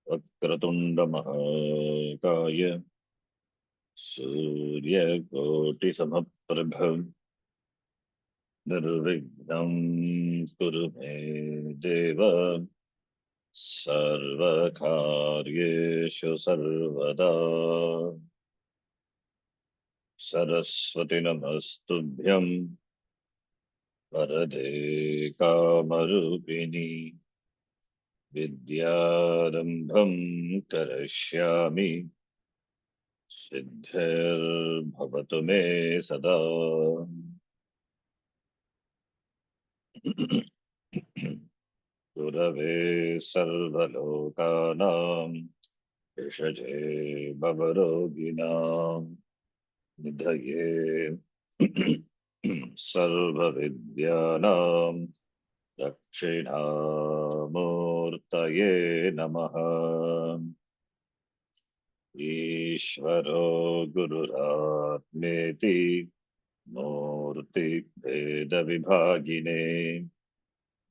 वक्रतुण्डमहाकाय सूर्यकोटिसमप्रभ निर्विघ्नं कुरु मे देव सर्वकार्येषु सर्वदा। सरस्वती नमस्तुभ्यं वरदे कामरूपिणी विद्यारम्भं करिष्यामि सिद्धिर्भवतु मे सदा। गुरवे सर्वलोकानां भिषजे भवरोगिणां निधये सर्वविद्यानां दक्षिणामूर्तये नमः। ईश्वरो गुरुरात्मेति मूर्तिभेदविभागिने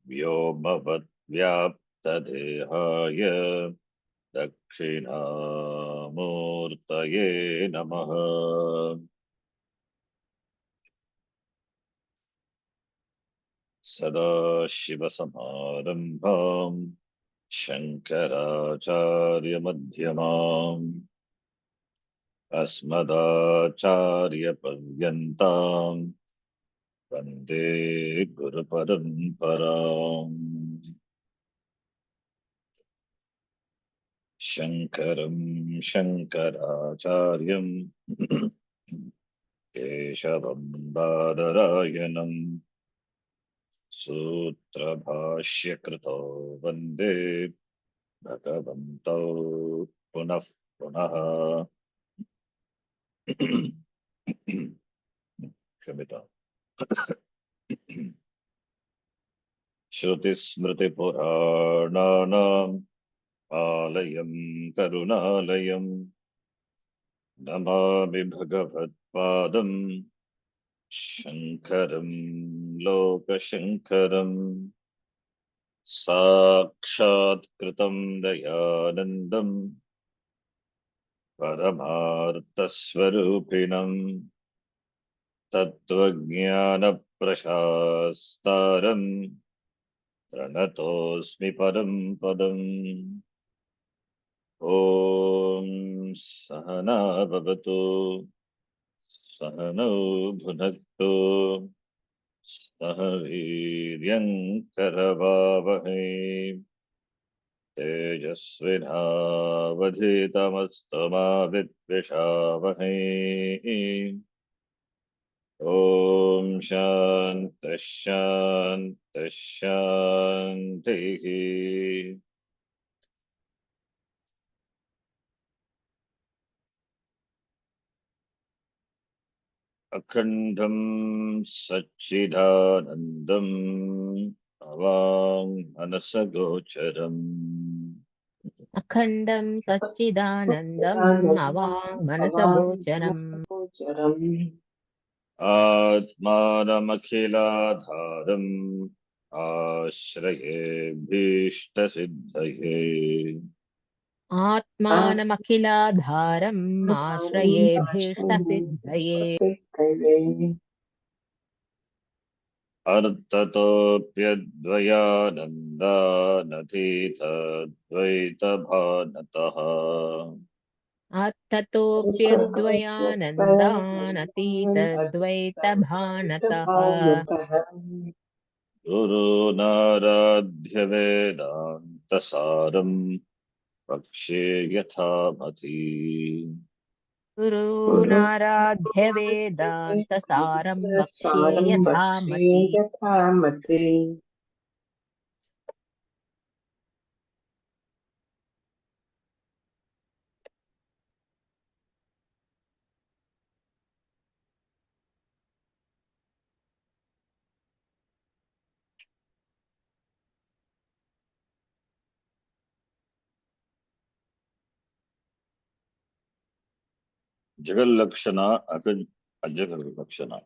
व्योमवद्व्याप्तदेहाय दक्षिणामूर्तये नमः। सदाशिवसमारम्भां शङ्कराचार्यमध्यमाम् अस्मदाचार्यपर्यन्तां वन्दे गुरुपरम्पराम्। शङ्करं शङ्कराचार्यं केशवं बादरायणं सूत्रभाष्यकृतो वन्दे भगवन्तौ पुनः पुनः। क्षम्यताम्। श्रुतिस्मृतिपुराणानाम् आलयं करुणालयं नमामि भगवत्पादं शङ्करं लोकशङ्करम्। साक्षात्कृतं दयानन्दं परमार्थस्वरूपिणं तत्त्वज्ञानप्रशास्तारं प्रणतोऽस्मि परं पदम्। ॐ सहना भवतु सहनौ भुनक्तु सह वीर्यं करवावहै तेजस्विनावधीतमस्तु मा विद्विषावहै। ॐ शान्तिः शान्तिः शान्तिः। अखण्डं सच्चिदानन्दं अवाङ्मनसगोचरम् अखण्डं सच्चिदानन्दम् अवाङ्मनसगोचरम् आत्मानमखिलाधारम् आश्रयेऽभीष्टसिद्धये आत्मानमखिलाधारम् आश्रयेऽभीष्टसिद्धये अर्थतोऽप्यद्वयानन्दानतीतद्वैतभानतः अर्थतोऽप्यद्वयानन्दानतीतद्वैतभानतः गुरुनाराध्य वेदान्तसारम् वक्ष्ये यथामति। गुरूणाराध्य वेदान्तसारं वक्ष्ये यथामति। Jagal-lakshana, Ajahal-lakshana.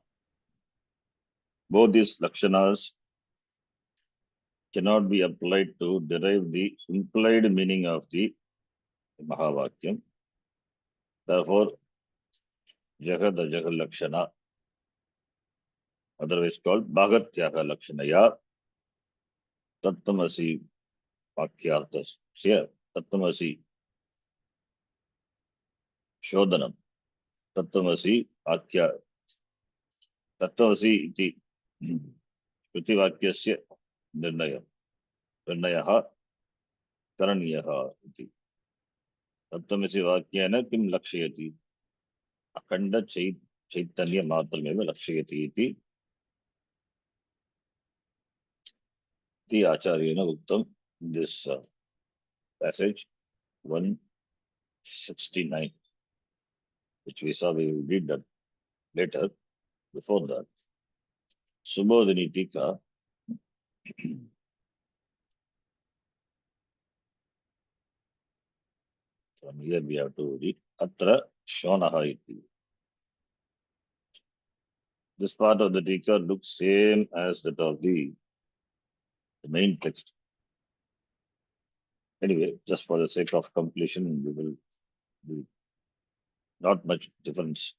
Both these lakshanas cannot be applied to derive the implied meaning of the महावाक्यम. Therefore, जगद अजहल Lakshana, otherwise called भागत्याग लक्षणया तत्त्वमसि वाक्यार्थस्य तत्त्वमसि शोधनम. तत्त्वमसि वाक्य तत्त्वमसि इति श्रुतिवाक्यस्य निर्णयः करणीयः इति. तत्त्वमसि वाक्येन किं लक्ष्यति? अखंड चैतन्य मात्रमेव लक्ष्यति इति आचार्येण उक्तम्. This passage 169, which we saw, we will read that later. Before that, Subodhini Tika. From here we have to read Atra Shonaha iti. This part of the Tika looks same as that of the main text. Anyway, just for the sake of completion, we will do not much difference.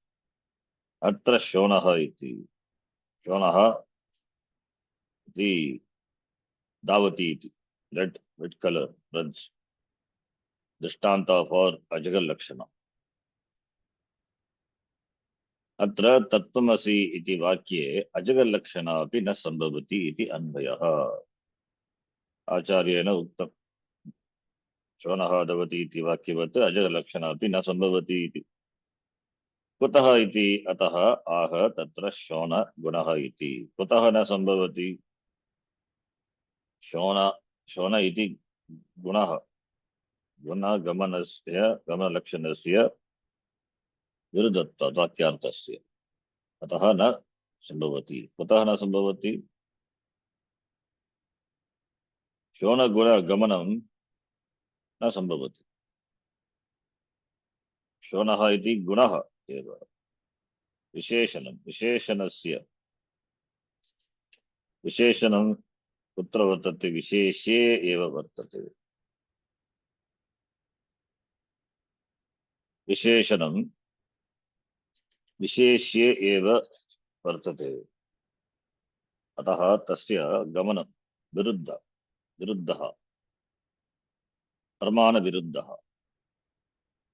Atra Shonaha iti. Shonaha, the Davati iti. Red color, reds. Drishtanta for Ajagal Lakshana. अत्र तत्त्वमसि इति वाक्ये अजगल्लक्षणा अपि न संभवति इति अन्वयः. आचार्येण उक्तम्. शोनः दवति इति वाक्यवत् अजगल्लक्षणा अपि न संभवति इति. कुतः इति? अतः आह तत्र शोन गुणः इति. कुतः न संभवति? शोन इति गुणः, गमनलक्षणस्य विरुद्धत्वात् वाक्यार्थस्य. अतः न संभवति. कुतः न संभवति? शोणगुण गमनं न संभवति. शोणः इति गुणः एव. विशेषणं, विशेषणं कुत्र वर्तते? विशेष्ये एव वर्तते. विशेषणं विशेष्ये एव वर्तते. अतः तस्य गमनं विरुद्धः, प्रमाणविरुद्धः.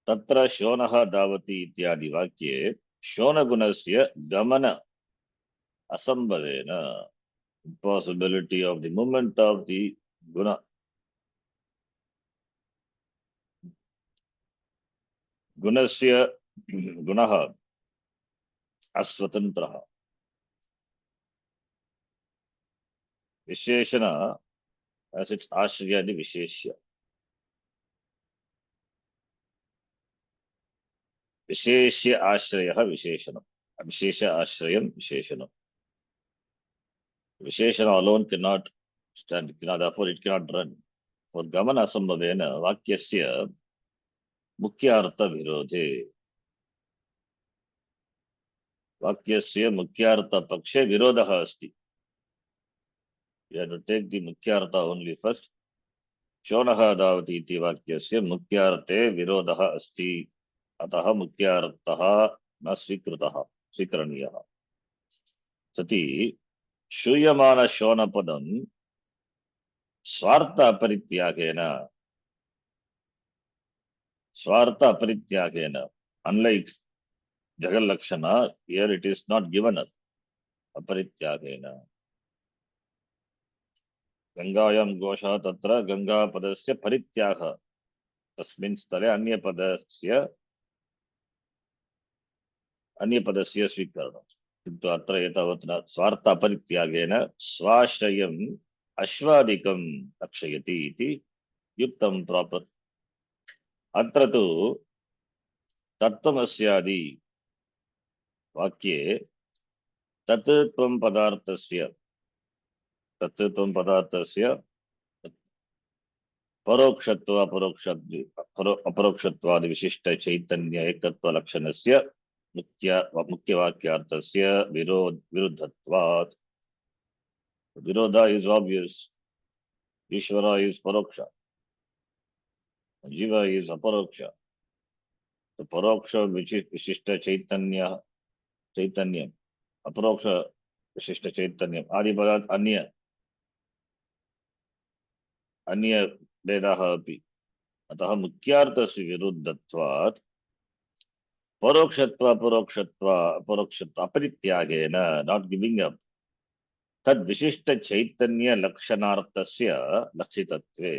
तत्र शोनः दावति इत्यादि वाक्ये शोनगुणस्य गमन असंभवेन, impossibility of the movement of the guna, गुणस्य गुणः अस्वतन्त्रः. विशेषण as its आश्रयादि विशेष्य. विशेष्य आश्रयः विशेषणम्. विशेष आश्रयं विशेषणम्. Visheshana alone cannot stand, therefore it cannot run. For gamana asambhavena vakyasya mukyartha virodhe. Vakyasya mukyartha pakshe virodha asti. You have to take the mukyartha only first. Shonaha davati iti vakyasya mukyarte virodha asti. Ataha mukyartaha na svikraniyaha. Sati श्रूयमान शोनपदं स्वार्थ अपरित्यागेन, unlike जगल्लक्षणा, here it is not given up. अपरित्यागेन. गंगायां घोषः तत्र गंगापदस्य परित्यागः, तस्मिन् स्थले अन्यपदस्य स्वीकरणम्. किन्तु अत्र एतावत् न. स्वार्थ अपरित्यागेन स्वाश्रयम् अश्वादिकं रक्षयति इति युक्तं प्रापर्. अत्र तु तत्त्वमस्यादि वाक्ये तत्त्वं पदार्थस्य अपरोक्षत्वादि विशिष्ट चैतन्य एकत्व लक्षणस्य मुख्यवाक्यार्थस्य विरुद्धत्वात्. Virodha is obvious. Ishvara is paroksha. Jiva is aparoksha. The paroksha which is Vishishta Chaitanyam. Aparoksha Vishishta Chaitanyam. Adipadat Anya Vedaha api. अतः मुख्यार्थस्य विरुद्धत्वात् परोक्षत्व अपरित्यागेन not giving up तद विशिष्ट चैतन्य लक्षणार्थस्य लक्षितत्वे.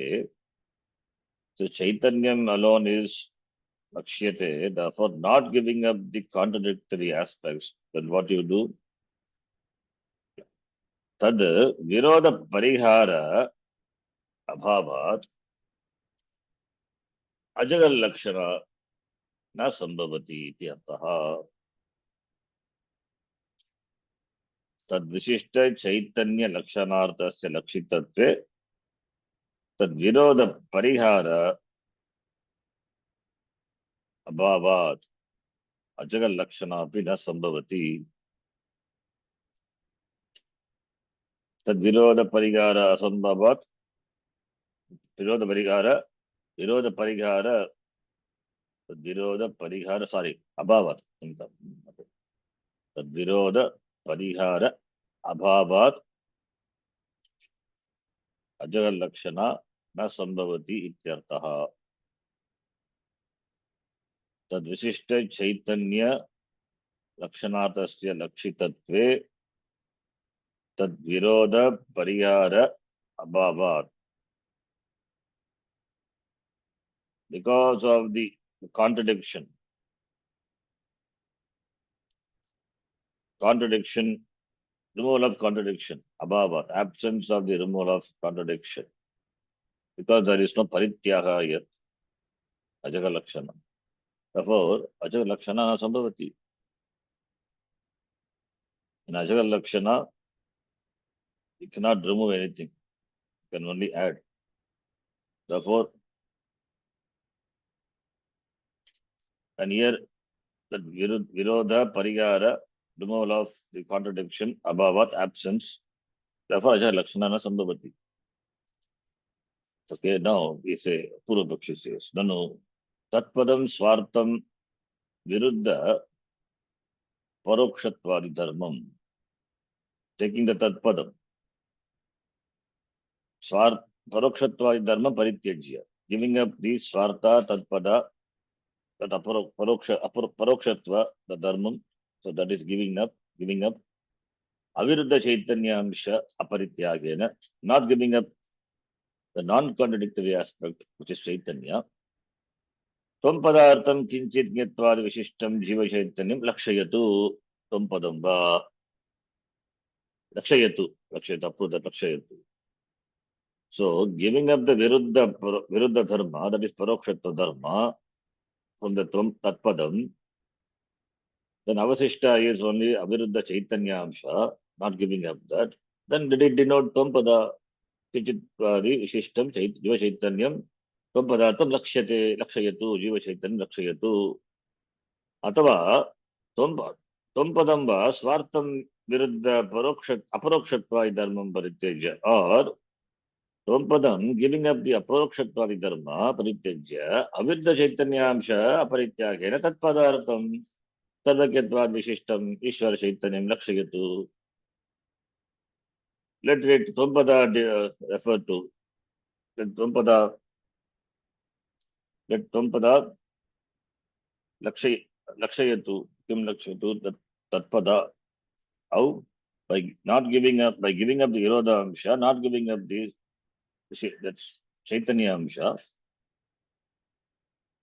So chaitanyam alone is lakshyate, therefore not giving up the contradictory aspects. Then what you do? तद विरोध परिहार अभावात् अजगल लक्षण न संभवति इति अर्थः. तद विशिष्ट चैतन्य लक्षणार्थस्य लक्षितत्वे तद विरोध परिहार अभावात् अजगल लक्षणापि न संभवति. तद विरोध परिहार असंभवात् विरोध परिहार सॉरी अभावात्. तद विरोध परिहार अभावात् अजगल लक्षण न संभवति इत्यर्थः. तद विशिष्ट चैतन्य लक्षणार्थस्य लक्षितत्वे तद विरोध परिहार अभावात्. Because of the contradiction, removal of contradiction, abhavat, absence of the removal of contradiction, because there is no parityaga yet, ajaga lakshana. Therefore, ajaga lakshana sambhavati. In ajaga lakshana, you cannot remove anything, you can only add. Therefore, and here that virodha parigara, removal of the contradiction, abhavat, absence, therefore ajaga lakshana sambhavati. Okay, now we say, Purvapakshi says, Nanu, Tatpadam Swartam Viruddha Parokshatvadi Dharmam. Taking the Tatpadam, Parokshatvadi Dharma Parityajya, giving up the Swarta Tatpada, that Parokshatva, the Dharmam, so that is giving up, Aviruddha Chaitanya Amsha Aparityagena, not giving up the non-contradictory aspect, which is Chaitanya. Tvam padartham kinchit gyatvad vishishtam jiva chaitanyam lakshayatu. Tvam padam va lakshayatu. Lakshayatu. So, giving up the viruddha dharma, that is parokshatva dharma, from the tvam tatpadam, then avasishta is only aviruddha chaitanya amsha, not giving up that. Then did it denote tvam pada kinchit vishishtam jiva chaitanyam tvam padartham lakshayatu jiva chaitanyam lakshayatu. अथवा त्वं पदं वा स्वार्थं विरुद्ध अपरोक्षत्वादि धर्मं परित्यज्य, और त्वं पदं गिविंग अप द अपरोक्षत्वादि धर्म परित्यज्य अविरुद्ध चैतन्यांश अपरित्यागेन तत्पदार्थं सर्वज्ञत्वाद विशिष्टम ईश्वर चैतन्यं लक्षयतु. Let it त्वं पद refer to त्वं पद लक्षयतु. किम लक्षयतु? तत्पदा. How? By not giving up, by giving up the virodha amsha, not giving up the that's chaitanya amsha,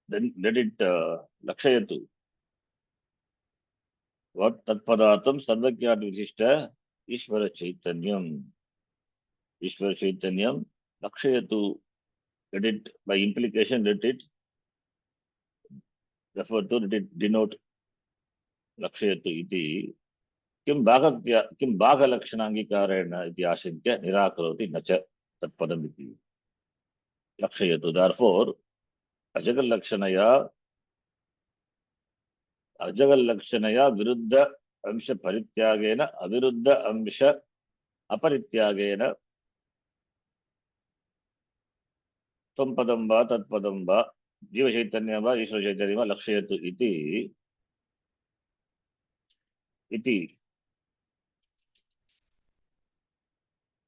then let it lakshayatu. What? Tatpadartham sarvagyat visishta Ishvara chaitanyam. Ishvara chaitanyam lakshayatu. Let it, by implication, let it refer to, let it denote lakshayatu iti. किं भागलक्षणांगीकारेण इति आशंक्य निराकरोति न च तत्पदम् इति लक्षयतु. Therefore, अजगलक्षणया विरुद्ध अंश परित्यागेन अविरुद्ध अंश अपरित्यागेन त्वं पदं वा तत्पदं वा जीवचैतन्यं वा ईश्वरचैतन्यं वा लक्षयतु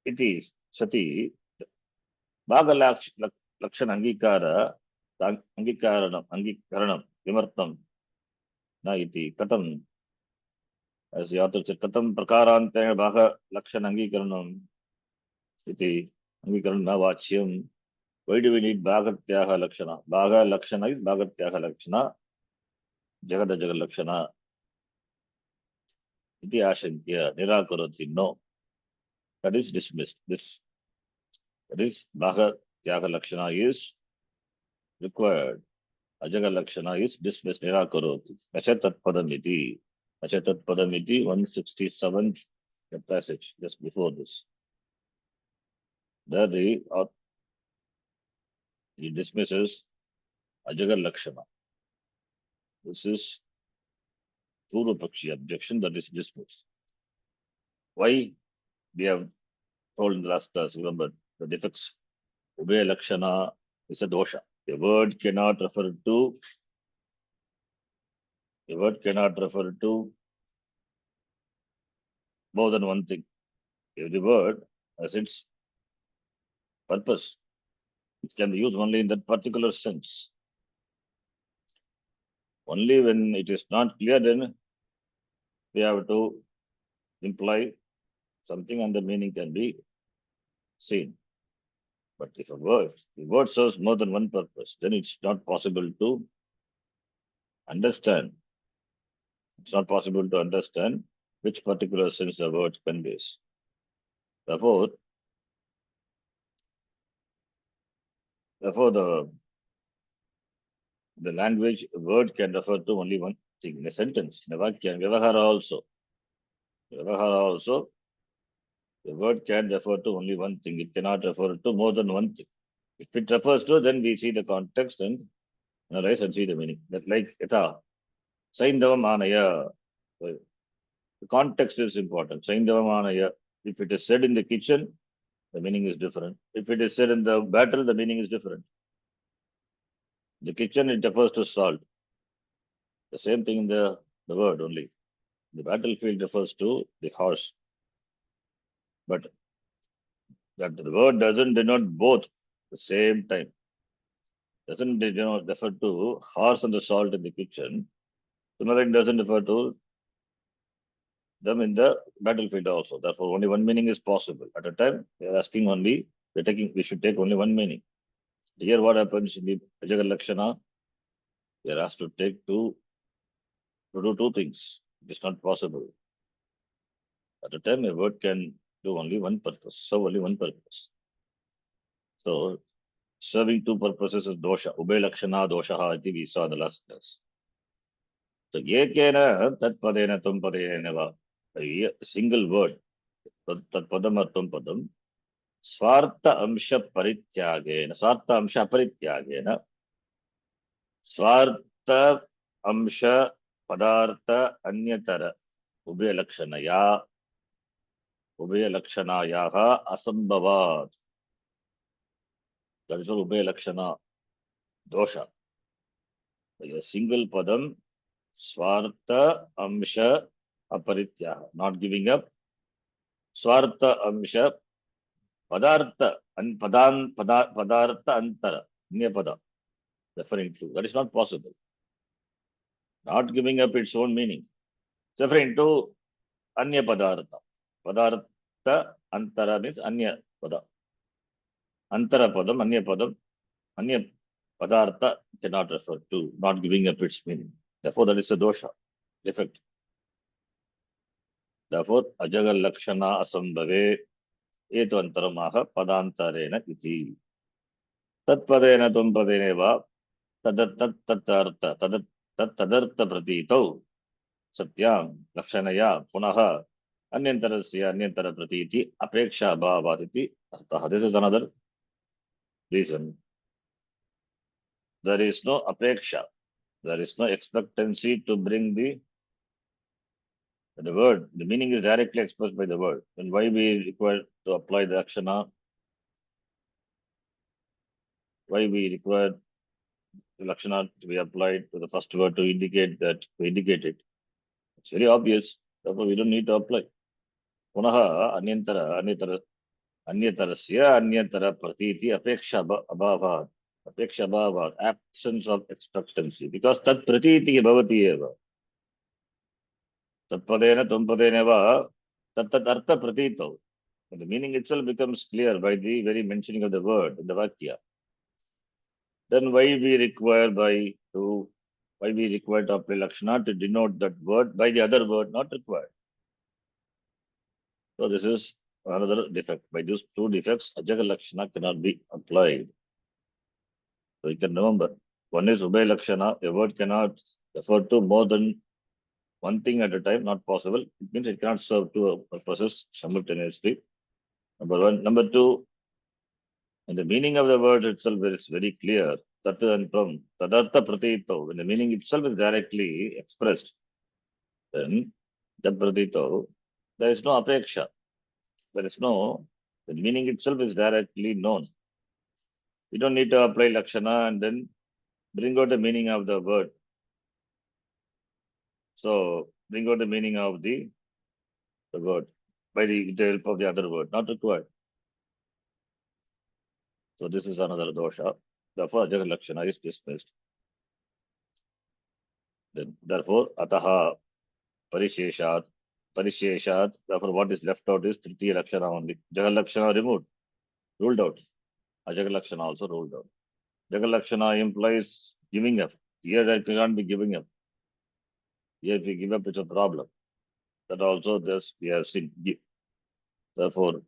इति सति भागलक्षण अंगीकरणं किमर्थं न इति कथं कथं प्रकारान्तेन भागलक्षण अंगीकरणम् इति अंगीकरणं न वाच्यं. Why do we need bhagatyaha lakshana? Bhaga lakshana is bhagatyaha lakshana. Jagada jagad lakshana. Iti ashankya nirakarati. No. That is dismissed. That is bhagatyaha lakshana is required. Ajaga lakshana is dismissed. Nirakarati. Achatat padamiti. Achatat padamiti 167th passage just before this. There he dismisses Ajaga lakshana. This is Purva Pakshi objection that is dismissed. Why? We have told in the last class, remember, the defects. व-lakshana is a dosha. A word cannot refer to more than one thing. Every word has its purpose. It can be used only in that particular sense. Only when it is not clear, then we have to imply something and the meaning can be seen. But if the word serves more than one purpose, then it's not possible to understand. It's not possible to understand which particular sense the word conveys. Therefore, the language word can refer to only one thing in a sentence. In a vakya, vyavahara also. The word can refer to only one thing. It cannot refer to more than one thing. If it refers to, then we see the context and analyze and see the meaning. That like yatha, saindavam anaya. The context is important. Saindavam anaya. If it is said in the kitchen, the meaning is different. If it is said in the battle, the meaning is different. The kitchen, it refers to salt. The same thing in the word only. The battlefield refers to the horse. But that the word doesn't denote both at the same time. Doesn't refer to horse and the salt in the kitchen. Similarly, it doesn't refer to them in the battlefield also. Therefore, only one meaning is possible. At a time, we are asking only, we should take only one meaning. Here, what happens in the Ajaga Lakshana? We are asked to do two things. It is not possible. At a time, a word can do only one purpose, serve only one purpose. So, serving two purposes is dosha. व-lakshana dosha iti we saw in the last class. So, ekena tatpadena tumpadena va. A single word, tatpadam or tumpadam, swartha amsha parityagena, swartha amsha padartha anyatara, व-lakshanayaha asambhavat. That is what व-lakshana dosha. A single padam, swartha amsha aparityaha, not giving up. Swartha amsha padartha antara, nya-pada, referring to. That is not possible. Not giving up its own meaning. It's referring to anya padartha. Padartha antara means anya pada. Antara padam, anya padartha cannot refer to, not giving up its meaning. Therefore, that is a dosha, defect. Therefore, ajaga lakshana asambhave etu antaramaha padantarena iti. Tatpadena tumpadena va tadartha pratitau satyam lakshanaya punaha anyantarasya anyantara pratiti apeksha bhavatiti artha. This is another reason. There is no apeksha. There is no expectancy to bring the word. The meaning is directly expressed by the word. Then why we require to apply the akshana? why we require Lakshana to be applied to the first word to indicate it. It's very obvious. Therefore, we don't need to apply. Punaha अन्यतरस्य अन्यतर प्रतीति अपेक्षा अभावात् absence of expectancy, because tat pratiti bhavati eva tat padena tum padena va tat artha pratito. The meaning itself becomes clear by the very mentioning of the word in the vakya. Then why we require to apply lakshana to denote that word by the other word not required. So this is another defect. By these two defects, ajaga lakshana cannot be applied. So you can remember, one is ubay lakshana. A word cannot refer to more than one thing at a time, not possible. It means it cannot serve two purposes simultaneously. Number one. Number two, and the meaning of the word itself is very clear. Tat and pram, tadartha pratito. When the meaning itself is directly expressed, then that pratito, there is no apeksha. The meaning itself is directly known. We don't need to apply lakshana and then bring out the meaning of the word. So bring out the meaning of the word by the help of the other word, not required. So this is another dosha. Therefore, ajaga lakshana is dismissed. Therefore, ataha parisheshat. Therefore, what is left out is tritiya lakshana only. Jaga lakshana removed, ruled out. Ajaga lakshana also ruled out. Jaga lakshana implies giving up. Here that cannot be giving up. Here if we give up, it's a problem. That also this we have seen. Therefore,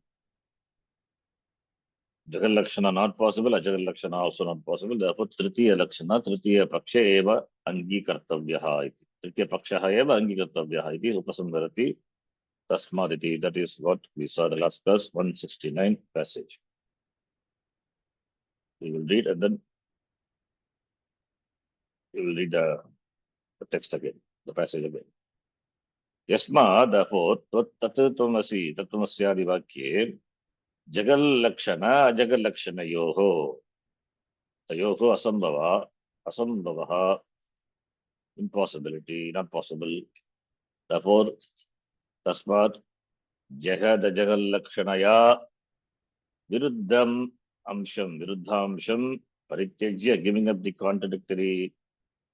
Jagal Lakshana not possible, Ajagal Lakshana also not possible. Therefore, Tritiya Lakshana, Tritiya Paksha eva Angikartavyaha iti. Tritiya Pakshaha eva Angikartavyaha iti Upasamvarati Tasmaditi. That is what we saw the last class, 169 passage. We will read and then we will read the text again, the passage again. Yasma, therefore, Tattvatamasi, Tattvamasya Vakye, Jagal Lakshana, Ajagal Lakshana Yoho. Yoho asambhava, impossibility, not possible. Therefore, tasmat jagad jagal lakshanaya viruddha amsham parityajya, giving up the contradictory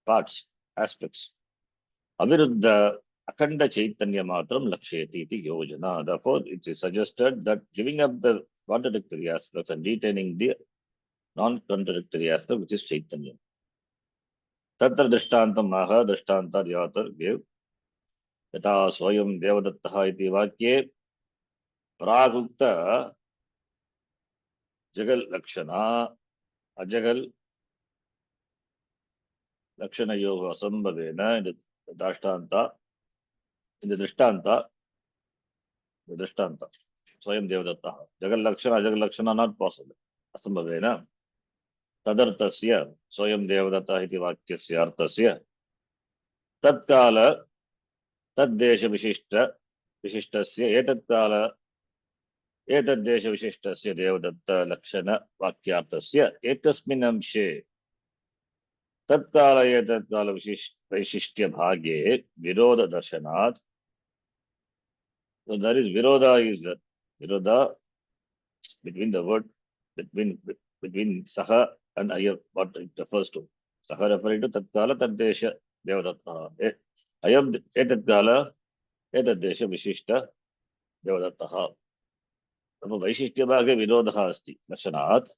parts, aspects. Aviruddha akhanda chaitanya matram lakshayati iti yojana. Therefore, it is suggested that giving up the contradictory aspects and retaining the non-contradictory aspect, which is chaitanya. Tatra drishthantam maha, drishtanta the author gave. यथा स्वयं देवदत्तः इति वाक्ये प्रागुक्त जगल लक्षणा अजगल लक्षणयोः असंभवेन दृष्टान्त स्वयं देवदत्तः जगल लक्षण not possible असंभवेन तदर्थस्य स्वयं देवदत्तः इति वाक्यस्य अर्थस्य तत्काल तद्देश विशिष्टस्य एतद्देश विशिष्टस्य देवदत्त लक्षण वाक्यार्थस्य एकस्मिन् अंशे तत्काल एतत्काल वैशिष्ट्य भागे विरोध दर्शनात्. So there is virodha between the word between saha and ayam, what it refers to. Saha referring to tatkala taddesha devadatta. Ayam etatkala etadesha vishishta devadatta. So vaishishya bhage virodha asti darshanat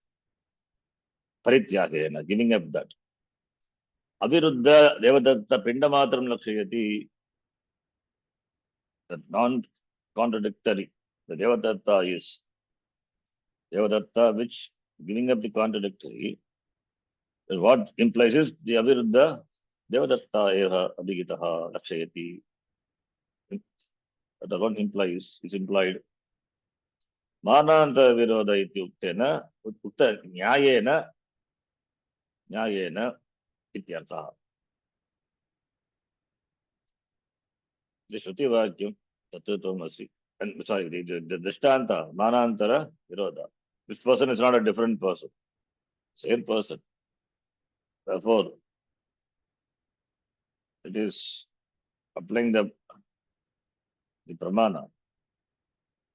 parityagena, giving up that. Aviruddha devadatta pindamatram lakshayati, that non-contradictory. The devadatta is devadatta, which giving up the contradictory. What implies is the aviruddha devadatta eva abhigitaha lakshayati. That what implies is implied. Mananta virodha iti uktena ukta nyayena ityartha. The Shruti Vakyam Tattvatamasi. And sorry, the Drishtanta, Manantara Virodha. This person is not a different person. same person. Therefore, it is applying the pramana.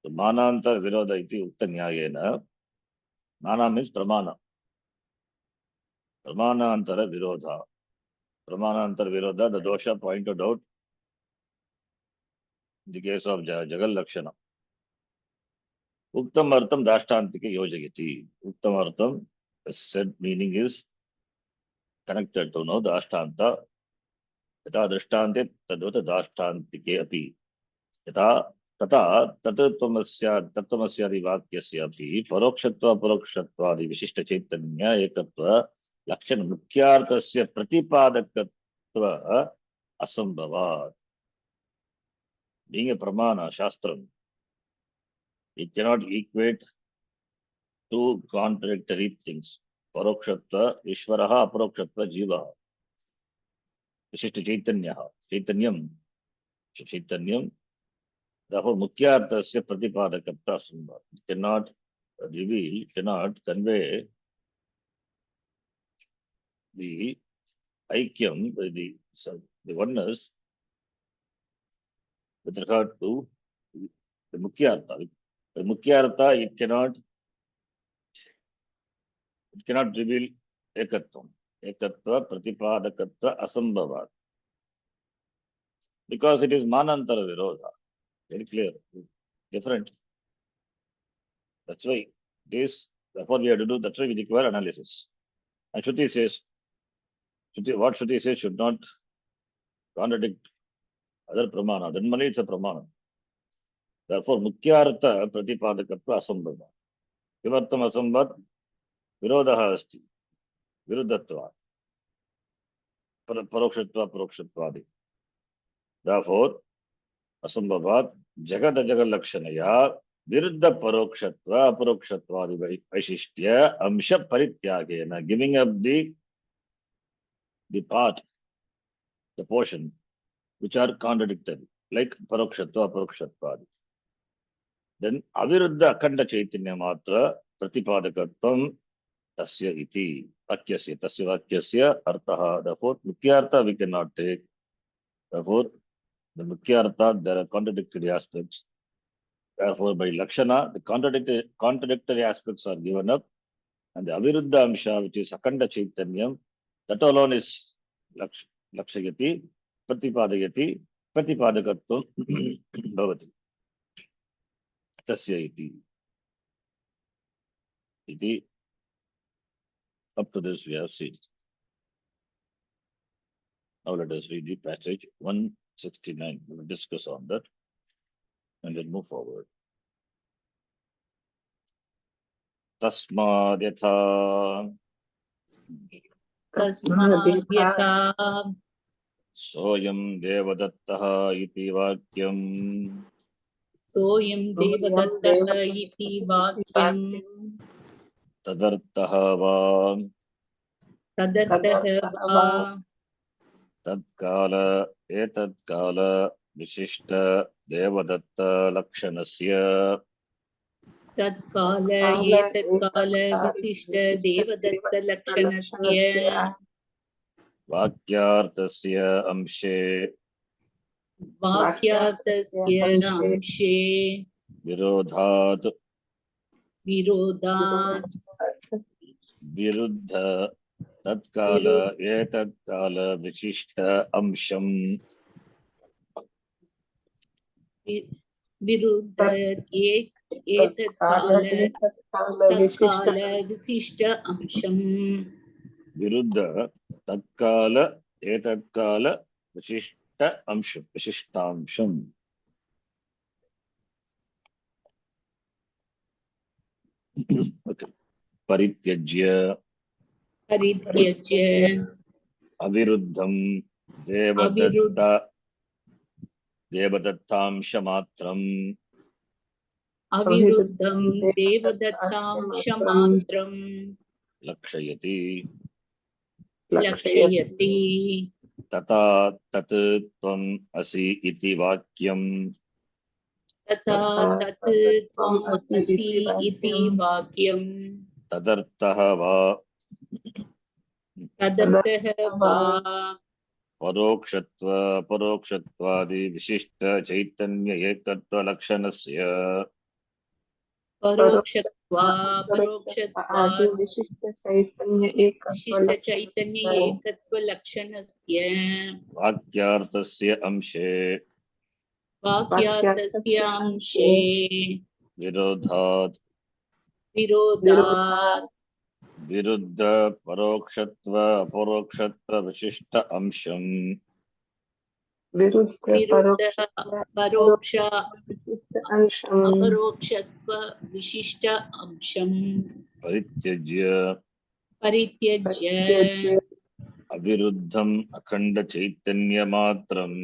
So, mananta viroda iti ukta nyayena. Mana means pramana. Pramanantara virodha. Pramanantara virodha, the dosha pointed out in the case of Jagal Lakshana. Uktam artham dashtantike yojagati. Uktam artham, the said meaning is connected to the ashtanta. Yata dashtante tadvata dashtantike api. Yata tata tattvamasya vakyasya api parokshत्वा अपरोक्षत्वादि विशिष्ट चैतन्य एकत्व लक्षण मुख्यार्थस्य प्रतिपादकत्व असंभवात्. Being a pramana shastram, it cannot equate two contradictory things. Parokshatva Ishvaraha, Aparokshatva Jiva. Vishishta Chaitanyam. Therefore, Mukyarthasya Pratipadakatva Sambha. It cannot reveal, cannot convey the aikyam, the oneness with regard to the Mukyartha. The Mukyartha, it cannot reveal ekatvam. Ekatva Pratipadakatva Asambhavat. Because it is Manantara Virodha. Very clear. Different. That's why this, therefore we have to do, that's why we require analysis. And Shruti says, what Shruti says should not contradict other pramana. Then only it's a pramana. Therefore, Mukyartha Pratipadakatva Asambhava. Kimartam Asambhavat Virodha asti. Viruddhatva. Parokshatva Parokshatvadi. Therefore, Asambhavat Jagada Jagalakshanaya Viruddha Parokshatra Aparokshatvadi Vaishishtya Amsha Parityagena, giving up the part, the portion which are contradictory, like Parokshatva Aparokshatvadi. Then Aviruddha Akhanda Chaitanya Matra Pratipadakatvam Tasya iti Vakyasya Tasya Vakyasya Arthaha. Therefore, Mukyartha we cannot take. Therefore, the Mukyartha, there are contradictory aspects. Therefore, by Lakshana, the contradictory aspects are given up, and the Aviruddha Amsha, which is Akhanda Chaitanyam, that alone is Lakshayati, Pratipadayati, Pratipadakatvam Bhavati. Tasya iti. Up to this we have seen. Now let us read the passage 169. We will discuss on that and then move forward. Tasmad yatha soyam devadattaha iti vakyam tadartaha va tatkala etatkala vishishta devadatta lakshanasya vakyartasya amshe virodhat viruddha tatkala etatkala vishishta amsham viruddha tatkala etatkala vishishta amsham vishishtamsham. Okay. Parityajya aviruddham devadattamshamatram lakshayati tata tat tvam asi iti vakyam tadartaha va तदर्थः वा परोक्षत्व परोक्षत्वादि विशिष्ट चैतन्य एकत्व लक्षणस्य परोक्षत्वा परोक्षत्वात् विशिष्ट चैतन्य एकत्व लक्षणस्य वाक्यार्थस्य अंशे वाक्यार्थस्य अंशे विरोधात् विरोधात् विरुद्ध परोक्षत्व अपरोक्षत्व विशिष्ट अंशं विरुद्ध परोक्ष अपरोक्षत्व विशिष्ट अंशं परित्यज्य अविरुद्धम् अखंड चैतन्य मात्रम्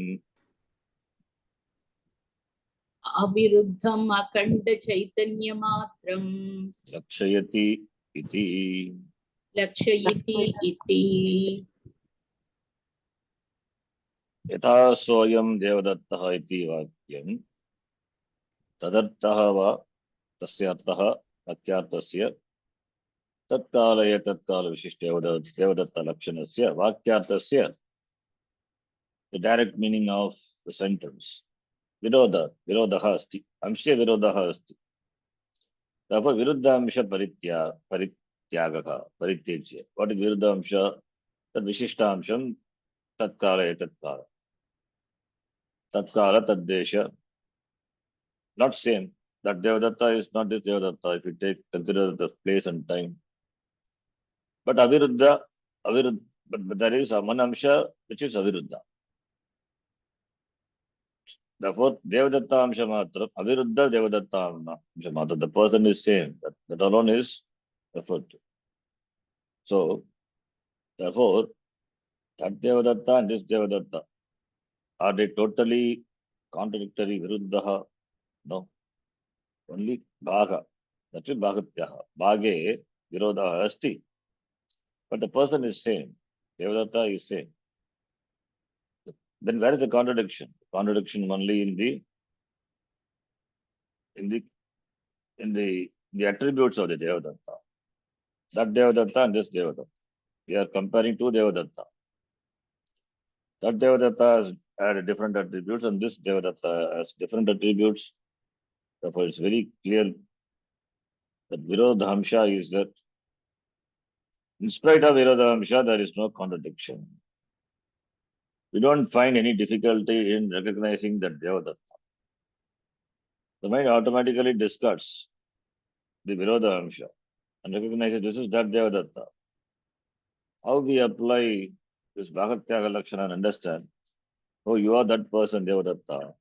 अविरुद्धम् अखंड चैतन्य मात्रं लक्षयति इति लक्षयति इति यथा सोऽयं देवदत्तः इति वाक्यं तदर्थः वा तस्य अर्थः वाक्यार्थस्य तत्काल एतत्काल विशिष्ट Devdutt लक्षणस्य वाक्यार्थस्य the direct meaning of the sentence विरोधः अस्ति अंशे विरोधः अस्ति तथा विरुद्धांश परित्यागः परित्यज्य what is विरुद्धांश तद् विशिष्टांशं तत्काल एतत्काल तत्काल तद्देश not same that Devadatta is not this Devadatta if you consider the place and time but aviruddha but there is one amsha which is aviruddha. Therefore, Devadatta amsha matra, aviruddha Devadatta amsha matra. The person is same. That alone is referred to. So, therefore, that Devadatta and this Devadatta, are they totally contradictory? Viruddha? No. Only bhaga. That is bhagatyaha. Bhage virodha asti. But the person is same. Devadatta is same. Then where is the contradiction? Contradiction only in the attributes of the Devadatta. That Devadatta and this Devadatta. We are comparing two Devadatta. That Devadatta has had different attributes and this Devadatta has different attributes. Therefore, it's very clear that Virodhamsha is that in spite of Virodhamsha, there is no contradiction. We don't find any difficulty in recognizing that Devadatta. The mind automatically discards the Virodhamsha and recognizes this is that Devadatta. How we apply this Bhagatyaga Lakshana and understand, oh, you are that person, Devadatta.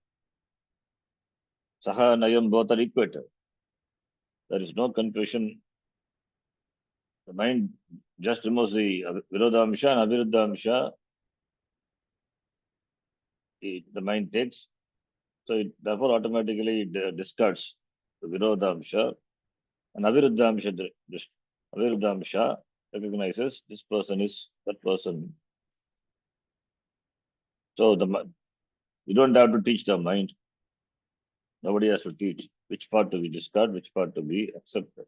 Saha Nayam both are equated. There is no confusion. The mind just removes the Virodhamsha and Aviruddhamsha. The mind takes, so it therefore automatically discards the Virodhamsha and Aviruddhamsha recognizes this person is that person. So you don't have to teach the mind. Nobody has to teach which part to be discarded, which part to be accepted.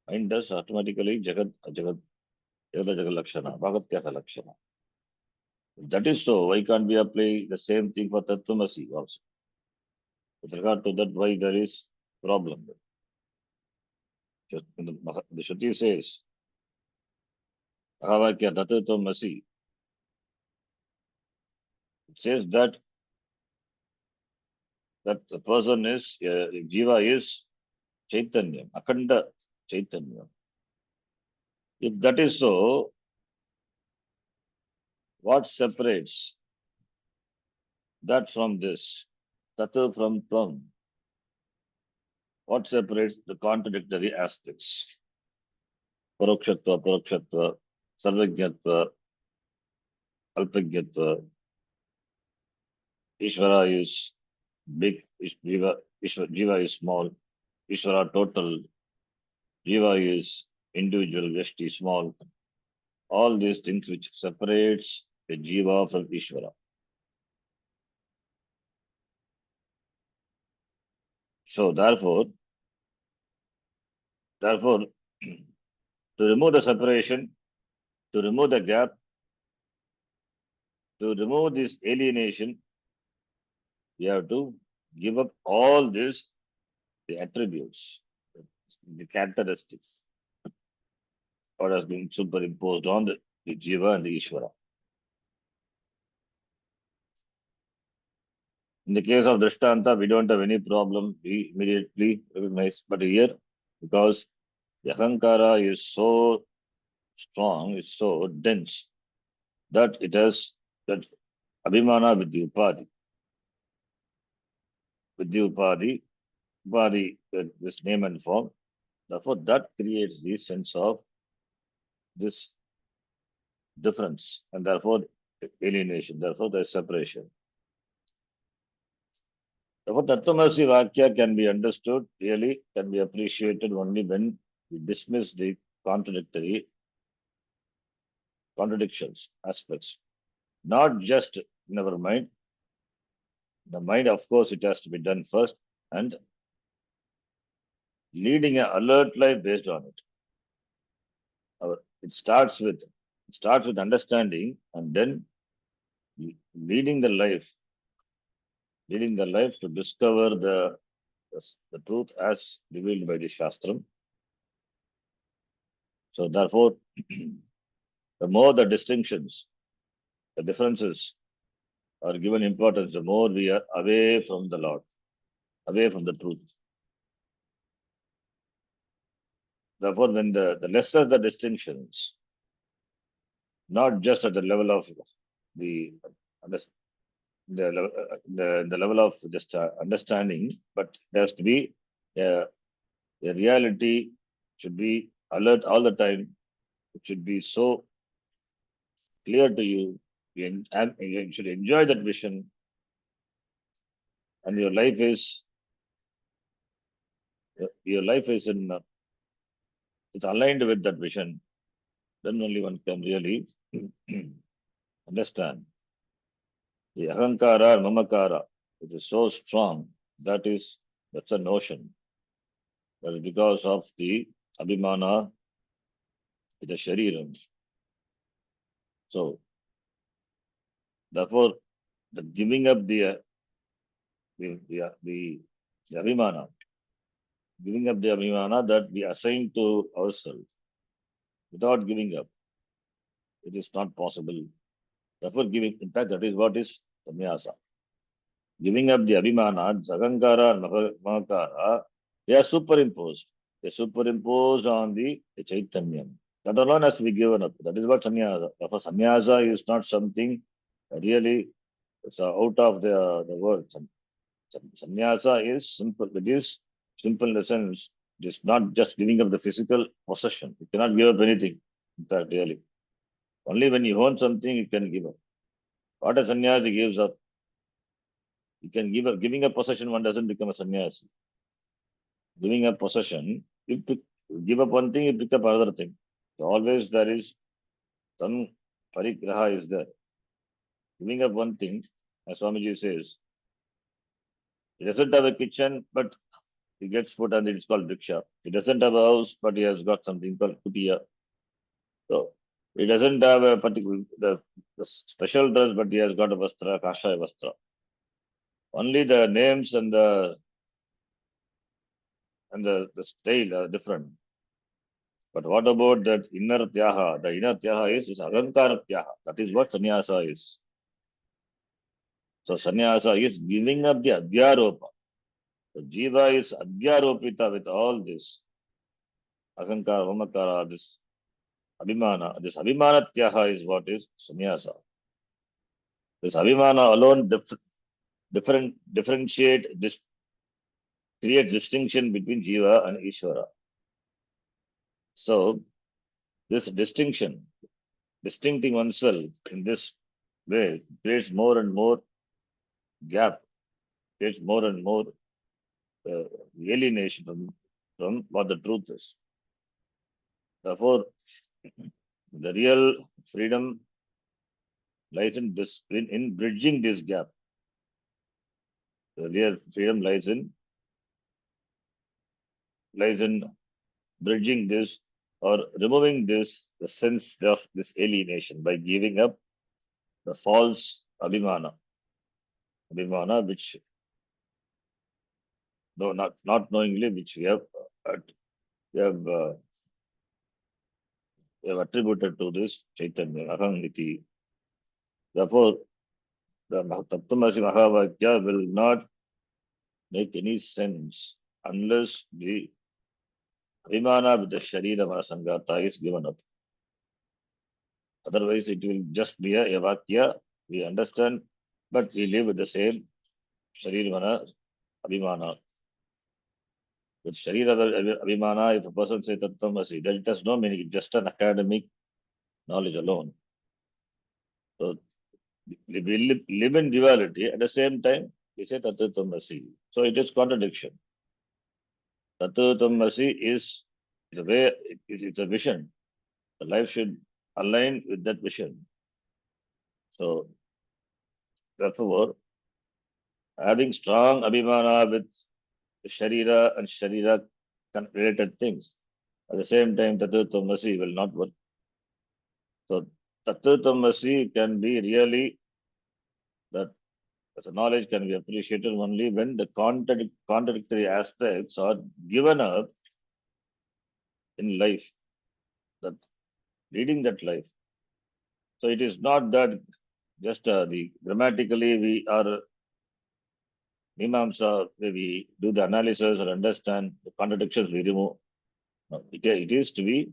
Mind does automatically Jagat Lakshana, Bhagatyaha Lakshana. If that is so, why can't we apply the same thing for Tattvamasi also? With regard to that, why there is problem? Just the Shruti says, Ahavakya Tattvamasi. It says that the person is, Jiva is Chaitanya, Akhanda Chaitanya. If that is so, what separates that from this? Tatu from Tvam. What separates the contradictory aspects? Parokshatva, Parokshatva, Sarvajnatva, Alpagyatva. Ishvara is big, Jiva is small. Ishvara total. Jiva is individual, Vyashti small. All these things which separates the Jiva from Ishvara. So therefore, to remove the separation, To remove the gap, to remove this alienation, you have to give up all this, the attributes, the characteristics, what has been superimposed on the Jiva and the Ishvara. In the case of Drishtanta, we don't have any problem. We immediately recognize. But here, because the Ahankara is so strong, it's so dense, that it has that Abhimana with the Upadhi. With the Upadhi, this name and form. Therefore, that creates the sense of this difference, and therefore alienation, therefore the separation. Therefore, Tattvamasi Vakya can be understood, really can be appreciated only when we dismiss the contradictions, aspects. Not just in our mind. The mind, of course, it has to be done first, and leading an alert life based on it. It starts with understanding, and then leading the life to discover the truth as revealed by the Shastram. So therefore, the more the distinctions, the differences are given importance, the more we are away from the Lord, away from the truth. Therefore, when the lesser the distinctions, not just at the level of the level of just understanding, but it has to be a reality, should be alert all the time. It should be so clear to you. You should enjoy that vision, and your life is in it's aligned with that vision. Then only one can really understand. The ahankara, mamakara, it is so strong. That's a notion. That is because of the abhimana, the shariram. So, therefore, the giving up the abhimana, that we assign to ourselves, without giving up, it is not possible. Therefore, in fact, that is what is sannyasa. Giving up the abhimana, ahankara and mamakara, they are superimposed. They are superimposed on the chaitanyam. That alone has to be given up. That is what sannyasa. Therefore, sannyasa is not something really it's out of the world. Sannyasa is simple. It is simple in the sense it is not just giving up the physical possession. You cannot give up anything. In fact, really. Only when you own something, you can give up. What a sannyasi gives up, you can give up. Giving up possession, one doesn't become a sannyasi. Giving up possession, you give up one thing, you pick up another thing. So always there is some parigraha is there. Giving up one thing, as Swamiji says, he doesn't have a kitchen, but he gets food and it's called rickshaw. He doesn't have a house, but he has got something called kutiya. So he doesn't have a particular the special dress, but he has got a vastra, kashaya vastra. Only the names and the style are different. But what about that inner tyaha? The inner tyaha is ahankara tyaha. That is what sannyasa is. So sannyasa is giving up the adhyaropa. The jiva is adhyaropita with all this. Ahankara, mamakara, this abhimana. This abhimana tyaha is what is sannyasa. This abhimana alone differentiate this, create distinction between jiva and Ishvara. So this distinction, distincting oneself in this way, creates more and more gap, creates more and more alienation from what the truth is. Therefore, the real freedom lies in this, in bridging this gap. The real freedom lies in bridging this or removing this, the sense of this alienation by giving up the false abhimana, which, no, not knowingly, which we have, uh, we have attributed to this Chaitanya, Aham iti. Therefore, the Taptamasi Mahavakya will not make any sense unless the Abhimana with the Sharira Manasangata is given up. Otherwise, it will just be a Vakya. We understand, but we live with the same Sharira Abhimana. With Sharira Abhimana, if a person says Tattvamasi, then it has no meaning, it's just an academic knowledge alone. So we live in duality, at the same time, we say Tattvamasi. So it is contradiction. Tattvamasi is a way, it's a vision. The life should align with that vision. So, therefore, having strong abhimana with Sharira and Sharira related things, at the same time, Tattvamasi will not work. So, Tattvamasi can be really that as a knowledge can be appreciated only when the contradictory aspects are given up in life, that leading that life. So, it is not that just the grammatically we are Mimamsa, where we do the analysis and understand the contradictions we remove. No, it is to be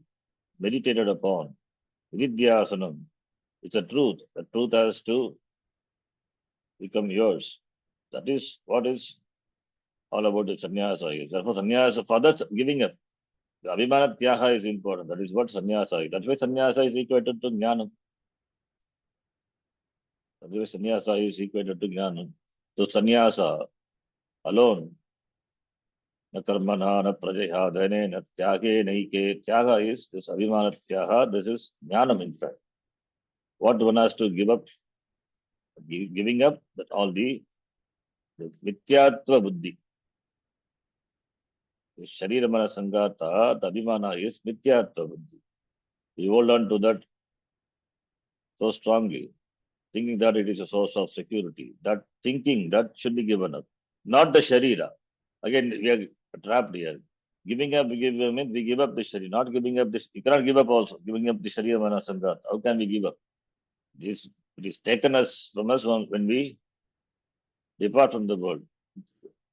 meditated upon. Vidyasanam. It's a truth. The truth has to become yours. That is what is all about the sannyasa is. Therefore, sannyasa, for that giving up. The abhimana tyaga is important. That is what sannyasa is. That's why sannyasa is equated to jnanam. That's why sannyasa is equated to jnanam. So sannyasa alone, न कर्मणा न प्रजया धने न त्यागे नैके. Tyaga is this abhimana tyaga. This is jnanam, in fact. What one has to give up, giving up that all the mityatva buddhi. Sharira mana sangata, the abhimana is mityatva buddhi. You hold on to that so strongly, thinking that it is a source of security. That thinking that should be given up, not the sharira. Again, we are trapped here. Giving up, means we give up the sharira, not giving up this. You cannot give up also. Giving up the sharira mana sangata. How can we give up? It is taken us from us when we depart from the world.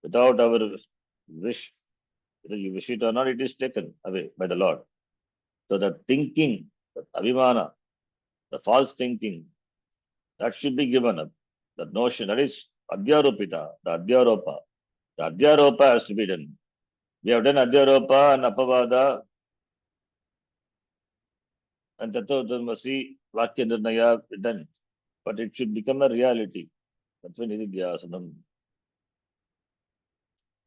Without our wish, whether you wish it or not, it is taken away by the Lord. So the thinking, the abhimana, the false thinking, that should be given up. That notion, that is adhyaropita, the adhyaropa. The adhyaropa has to be done. We have done adhyaropa and apavada and tattva-dharmasi, vakya nirnaya done. But it should become a reality. That's when nididhyasanam.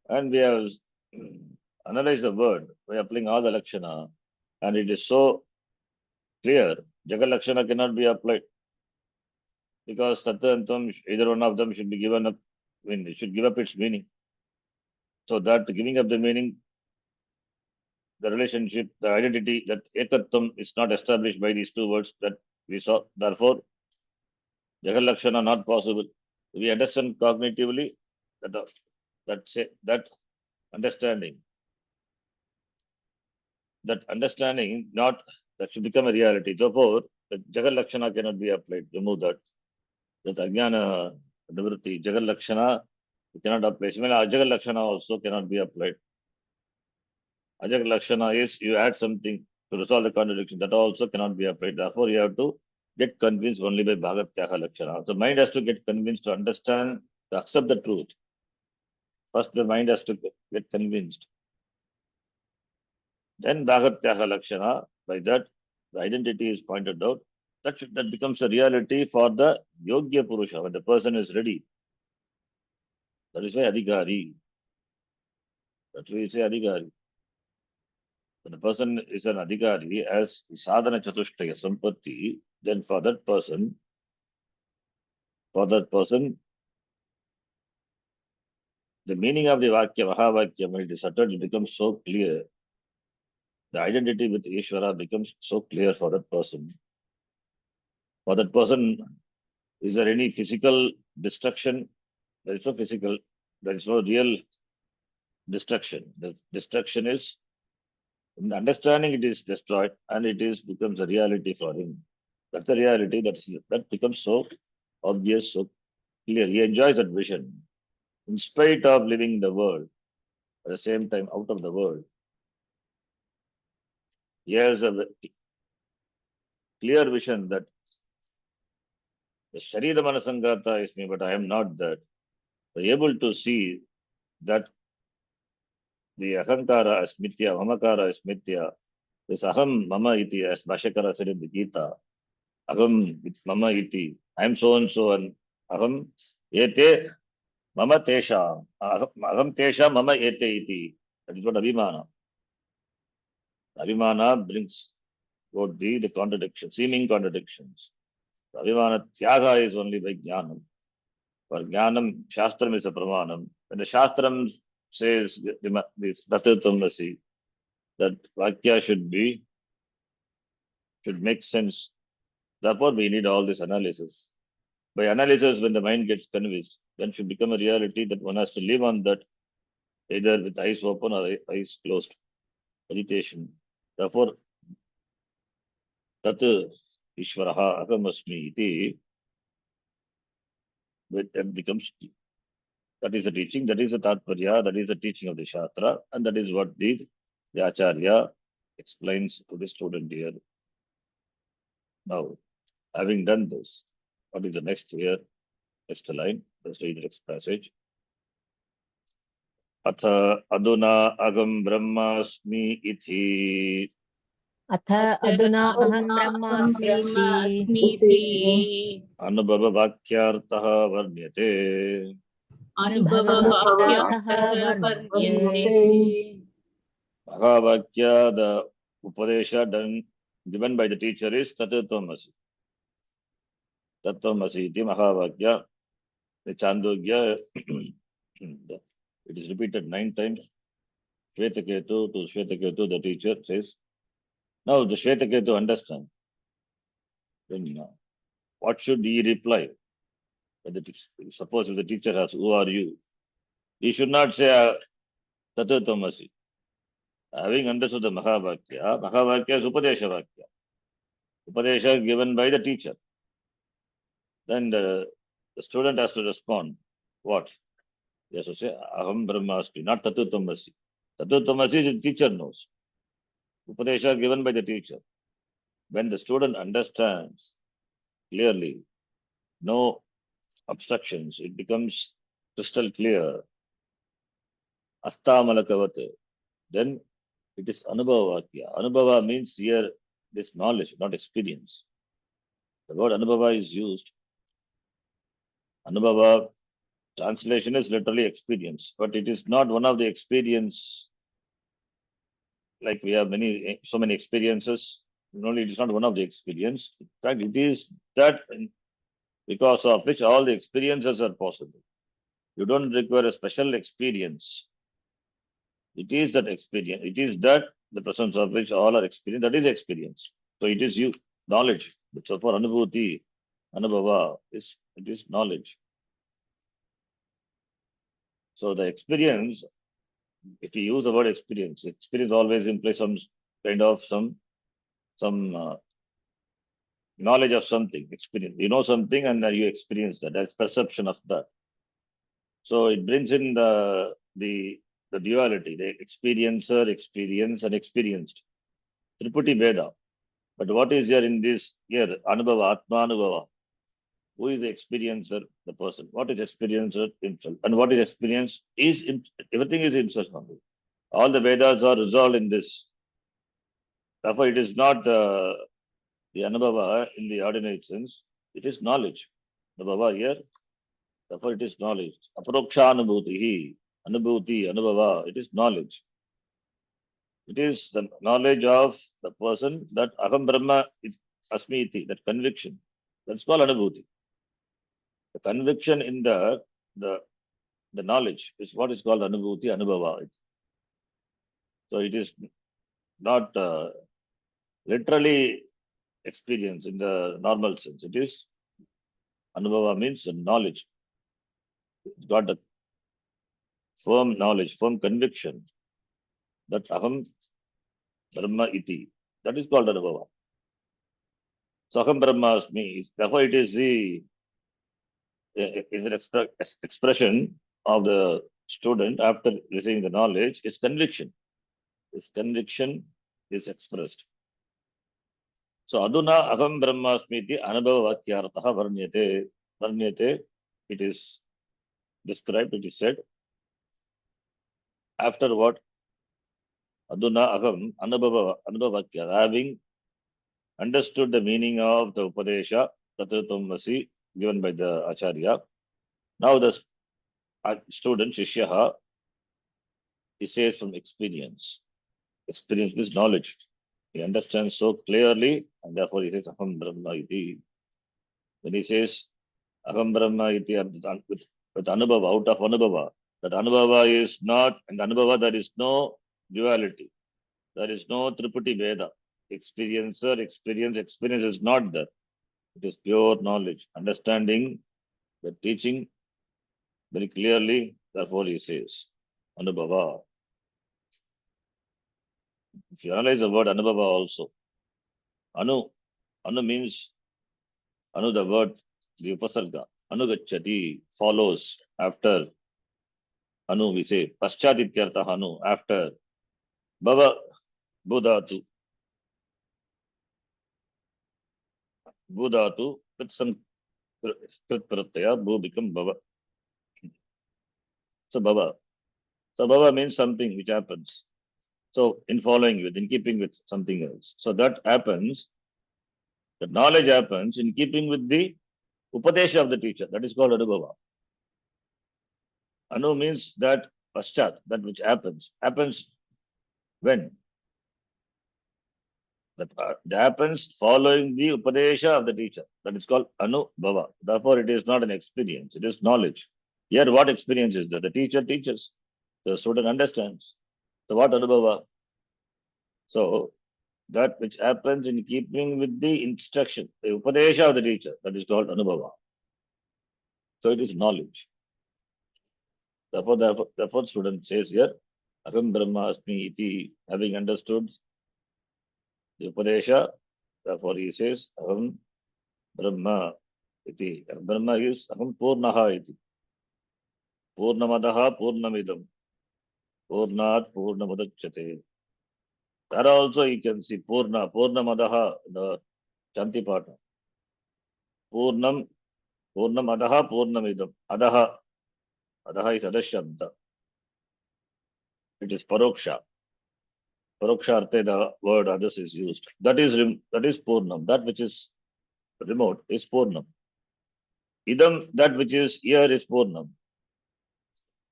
And we have analyzed the word by applying all the lakshana, and it is so clear. Jagal lakshana cannot be applied because tattva and tam, either one of them should be given up. I mean, it should give up its meaning. So that giving up the meaning, the relationship, the identity, that ekattam is not established by these two words that we saw. Therefore, Jagal lakshana not possible. We understand cognitively that understanding. That understanding not that should become a reality. Therefore, the Jagal Lakshana cannot be applied. Remove that. That Ajnana Nivritti, Jagal Lakshana, you cannot apply. Even Ajagal Lakshana also cannot be applied. Ajagal Lakshana is you add something to resolve the contradiction. That also cannot be applied. Therefore, you have to get convinced only by Bhagat Tyaga Lakshana. So, mind has to get convinced to understand, to accept the truth. First, the mind has to get convinced. Then Bhagat Tyaga Lakshana, by that, the identity is pointed out. That becomes a reality for the Yogya Purusha, when the person is ready. That is why Adhikari. That's why we say Adhikari. When the person is an Adhikari as Sadhana Chatushtaya Sampatti, then for that person, the meaning of the Vakya, Mahavakya, when it is uttered, it becomes so clear. the identity with Ishvara becomes so clear for that person. For that person, is there any physical destruction? There is no physical, there is no real destruction. The destruction is, in understanding it is destroyed and it is becomes a reality for him. That's the reality that becomes so obvious, so clear. He enjoys that vision. In spite of living in the world, at the same time out of the world, he has a clear vision that the Sharira Manasangata is me, but I am not that. So able to see that the Ahankara as Mithya, Mamakara is Mithya, this Aham Mama Iti, as Bhashakara said in the Gita, Aham Mama Iti, I am so and so, and Aham Ete Mama Tesha, Aham Tesha Mama Ete Iti. That is what Abhimana. Abhimana brings about the contradiction, seeming contradictions. Abhimana Tyaga is only by Jnanam. For Jnanam, Shastram is a Pramanam. When the Shastram says this Tatattvamasi, that Vakya should make sense. Therefore, we need all this analysis. By analysis, when the mind gets convinced, then should become a reality that one has to live on that, either with eyes open or eyes closed. Meditation. Therefore, Tat Ishvaraha Akamasmi iti, that becomes, that is the teaching, that is the Tatparya, that is the teaching of the Shastra, and that is what the Acharya explains to the student here. Now, having done this, what is the next here? Next line, let's read the next passage. Atha aduna agam brahmasmi iti. अथ अधुना अहं ब्रह्मास्मीति Anubhava vakyartha varnyate. अनुभववाक्यार्थः वर्ण्यते. Mahavakya, the Upadesha done given by the teacher is Tatattvamasi. Tattvam iti Mahavakya. The Chandogya, it is repeated 9 times. Shvetaketu to Shvetaketu, the teacher says. Now the Shvetaketu understand. Then what should he reply? Suppose if the teacher asks, who are you? He should not say Tatattvamasi. Having understood the Mahavakya is Upadesha Vakya. Upadesha given by the teacher. Then the student has to respond. What? He has to say, Aham Brahmasmi, not Tatattvamasi. Tatattvamasi, the teacher knows. Upadesha given by the teacher. When the student understands clearly, no obstructions, it becomes crystal clear. Astamalakavat. Then it is Anubhava Vakya. Anubhava means here this knowledge, not experience. The word Anubhava is used. Anubhava translation is literally experience, but it is not one of the experience. Like we have so many experiences. Only it is not one of the experience. In fact, it is that because of which all the experiences are possible. You don't require a special experience. It is that experience. It is that the presence of which all are experience. That is experience. So it is you knowledge. So for Anubhuti, Anubhava it is knowledge. So the experience, if you use the word experience always implies some kind of some knowledge of something, experience. You know something and you experience that. That's perception of that. So it brings in the duality, the experiencer, experience, and experienced. Triputi Veda. But what is here in this here? Anubhava, Atma Anubhava. Who is the experiencer? The person. What is experiencer? Himself. And what is experience? Everything is himself only. All the Vedas are resolved in this. Therefore, it is not the Anubhava in the ordinary sense. It is knowledge. Anubhava here. Therefore, it is knowledge. Aparoksha Anubhuti. Anubhuti, Anubhava. It is knowledge. It is the knowledge of the person that Aham Brahma Asmiti, that conviction. That's called Anubhuti. The conviction in the knowledge is what is called Anubhuti, Anubhava. So it is not literally experience in the normal sense. It is anubhava means knowledge. It's got a firm knowledge, firm conviction that aham brahma iti. That is called anubhava. So aham brahmasmi. Therefore, it is an expression of the student after receiving the knowledge. His conviction. His conviction is expressed. So aduna aham brahmasmi iti anubhava vakyartha varnyate. Varnyate. It is described. It is said. After what? Aduna aham anubhava vakya. Having understood the meaning of the Upadesha, Tatattvamasi, given by the Acharya. Now the student, Shishyaha, he says from experience. Experience means knowledge. He understands so clearly, and therefore he says, Aham Brahma iti. When he says, Aham Brahma iti, with Anubhava, out of Anubhava, that Anubhava is not, and Anubhava there is no duality. There is no Tripati Veda. Experiencer, experience is not there. It is pure knowledge, understanding the teaching very clearly. Therefore, he says, Anubhava. If you analyze the word Anubhava also, Anu means, Anu the word, the Upasarga, Anugachati, follows, after. Anu we say, Paschadityartha Anu, after. Bhava, Budhatu. Budhatu, with some Krit Pratyaya, Bhu become Bhava. So Bhava. So Bhava means something which happens. So in following with, in keeping with something else. So that happens, the knowledge happens in keeping with the Upadesha of the teacher. That is called Anubhava. Anu means that Paschat, that which happens when? That happens following the Upadesha of the teacher. That is called Anubhava. Therefore, it is not an experience, it is knowledge. Here, what experience is that? The teacher teaches, the student understands. So, what Anubhava? So, that which happens in keeping with the instruction, the Upadesha of the teacher, that is called Anubhava. So, it is knowledge. Therefore, student says here, Aham Brahma Asmi iti, having understood the Upadesha, therefore he says, Aham Brahma iti. Brahma is Aham Purnaha iti. Purnamadaha Purnamidam. Purnat Purnamadachyate. There also you can see Purnamadaha, the Chanti Pata. Purnamadaha Purnamidam. Adaha is Adashabda. It is Paroksha. Paroksha Arte, the word others is used. That is Purnam. That which is remote is Purnam. Idam, that which is here, is Purnam.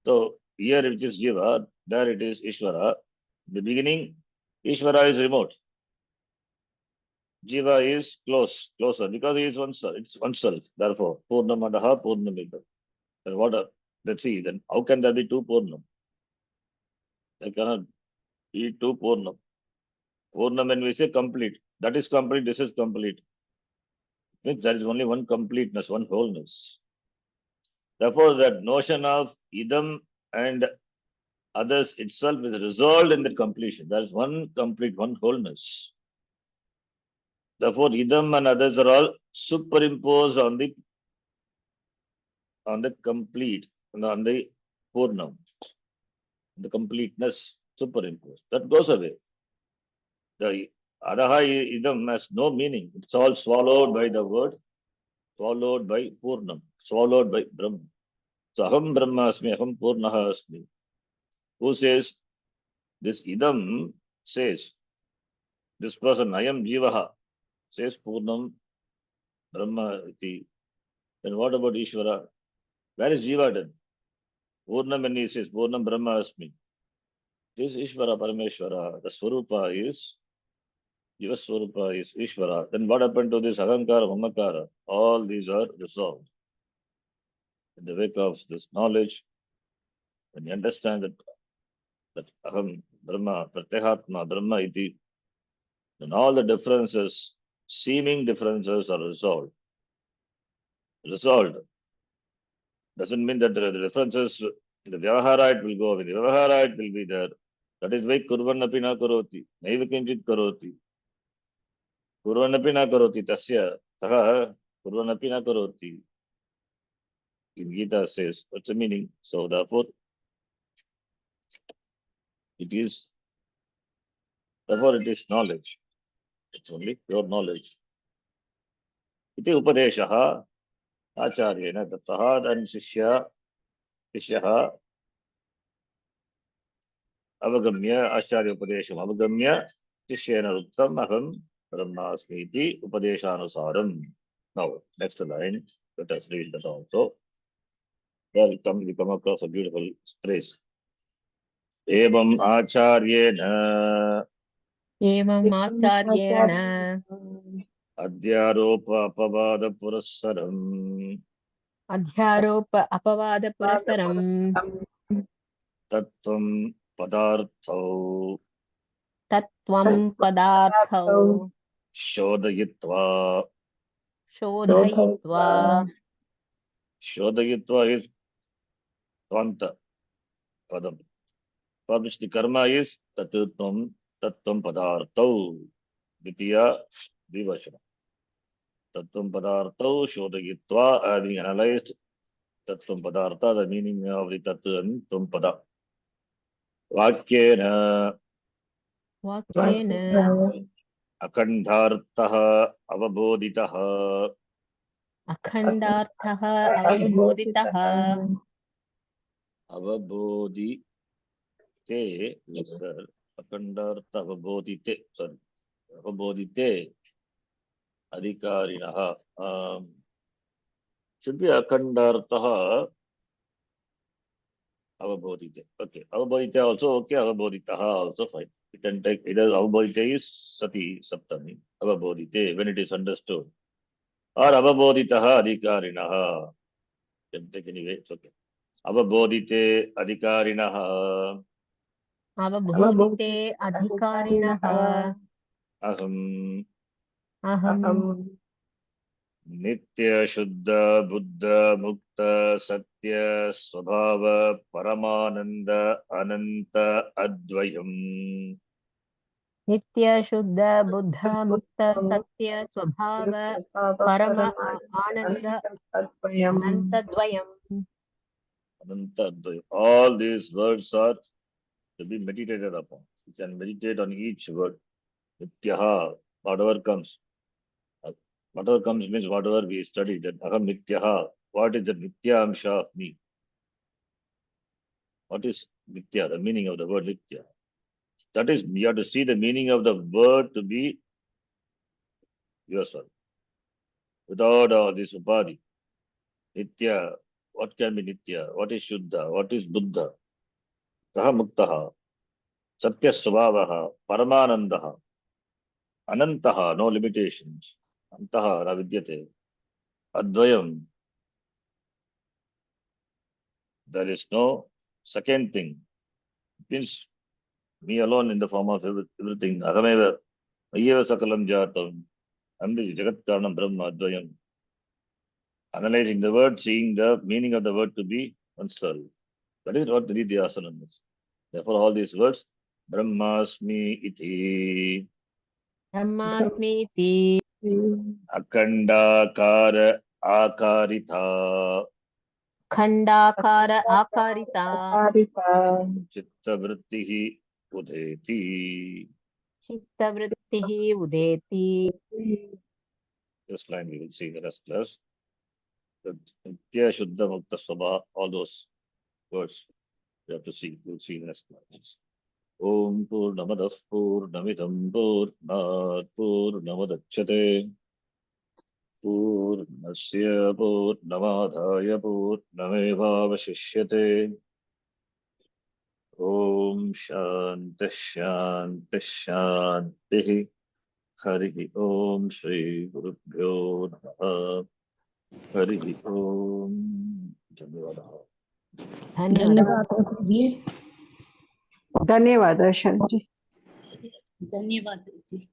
So here which is Jiva, there it is Ishvara. The beginning, Ishvara is remote. Jiva is closer, because he is oneself. It's oneself. Therefore, Purnamadaha Purnamidam. Then let's see, then how can there be two Purnam? There cannot be two Purnam. Purnam, when we say complete, that is complete, this is complete. It means there is only one completeness, one wholeness. Therefore, that notion of idam and others itself is resolved in the completion. There is one complete, one wholeness. Therefore, idam and others are all superimposed on the complete, on the purnam, the completeness superimposed. That goes away. The adaha idam has no meaning. It's all swallowed by the word, swallowed by purnam, swallowed by Brahma. So aham brahmasmi, aham purnaha asmi. Who says? This idam says, this person, I am jivaha, says purnam brahma iti. Then what about Ishvara? Where is jiva then? Purnam, when he says purnam brahma asmi. This Ishvara, Parameshvara, the Swarupa is, Jiva Swarupa is Ishvara. Then what happened to this Ahankara, Mamakara? All these are resolved. In the wake of this knowledge, when you understand that Aham Brahma, Pratyahatma, Brahma iti, then all the differences, seeming differences are resolved. Resolved doesn't mean that the differences in the Vyavahara it will go away. The Vyavahara it will be there. That is why Kurvanapi na karoti, Naiva kinchit karoti. Kurvanapi na karoti, Tasya, Taha, Kurvanapi na karoti. In Gita says, what's the meaning? So therefore, it is knowledge. It's only pure knowledge. Iti upadeshaha acharyena tattah, then shishyaha avagamya acharya upadesham avagamya shishyena ruktam aham brahmasmi iti upadeshanusaram. Now, next line, let us read that also. There we come across a beautiful phrase. Evam acharyena एवम् आचार्येण adhyaropa apavada purassaram अध्यारोप अपवादपुरस्सरम् tattvam padartho तत्त्वं पदार्थौ shodhayitva. शोधयित्वा Shodhayitva is tvanta padam. Published the karma is tattvam padartho. Ditya vivashana. Tattvam padartho shodhayitva, having analyzed tattvam padartha, the meaning of the tattvam pada. Vakyena वाक्येन akandhartah avaboditah. अखण्डार्थः अवबोधितः Avabodite, yes sir. Akandhartha avabodite, sorry. Avabodite adhikarinaha. Should be akandhartha avabodite. Okay. Avabodite also okay. Avaboditaha also fine. You can take either avabodite is sati saptami. Avabodite when it is understood. Or avaboditaha adhikarinaha. You can take anyway. It's okay. Avabodite adhikarinaha. अवबोधिते अधिकारिणः Aham अहम् Nitya Shuddha Buddha Mukta Satya Swabhava Paramananda Ananta Advayam. नित्य शुद्ध बुद्ध मुक्त सत्य स्वभाव परम आनंद अनंतद्वयम्. Ananta Advayam. All these words are to be meditated upon. You can meditate on each word. Nityaha, whatever comes. Whatever comes means whatever we studied. That Aham Nityaha. What is the Nitya Amsha of me? What is Nitya? The meaning of the word Nitya. That is, you have to see the meaning of the word to be yourself. Without all this upadhi. Nitya, what can be Nitya? What is Shuddha? What is Buddha? Taha Muktaha. Satya Svabhaha. Paramanandaha. Anantaha, no limitations. Antaha, Ravidyate. Advayam. There is no second thing. It means me alone in the form of everything. Ahameva. Ayyeva Sakalam Jatam. I'm the Jagat Karanam Brahma Advayam. Analyzing the word, seeing the meaning of the word to be oneself. That is what Nidhyasana is. Therefore, all these words, Brahmasmi iti, ब्रह्मास्मीति Akandakara Akaritha, खंडाकार आकारिता Chittavrittihi Udheti. चित्तवृत्तिः उदेति. This line we will see the rest less. Nitya Shuddha Mukta Swabha, all those words we have to see. We will see the rest lines. Om Purnamadah Purnamidam Purnat Purnamudachyate Purnasya Purnamadhaya Purnamevavashishyate. Om Shanti Shanti Shanti. Hari Om Shri Gurubhyo Namaha. Hari Om. Dhanyavadah. धन्यवाद. धन्यवाद अजहल जी। धन्यवाद जी।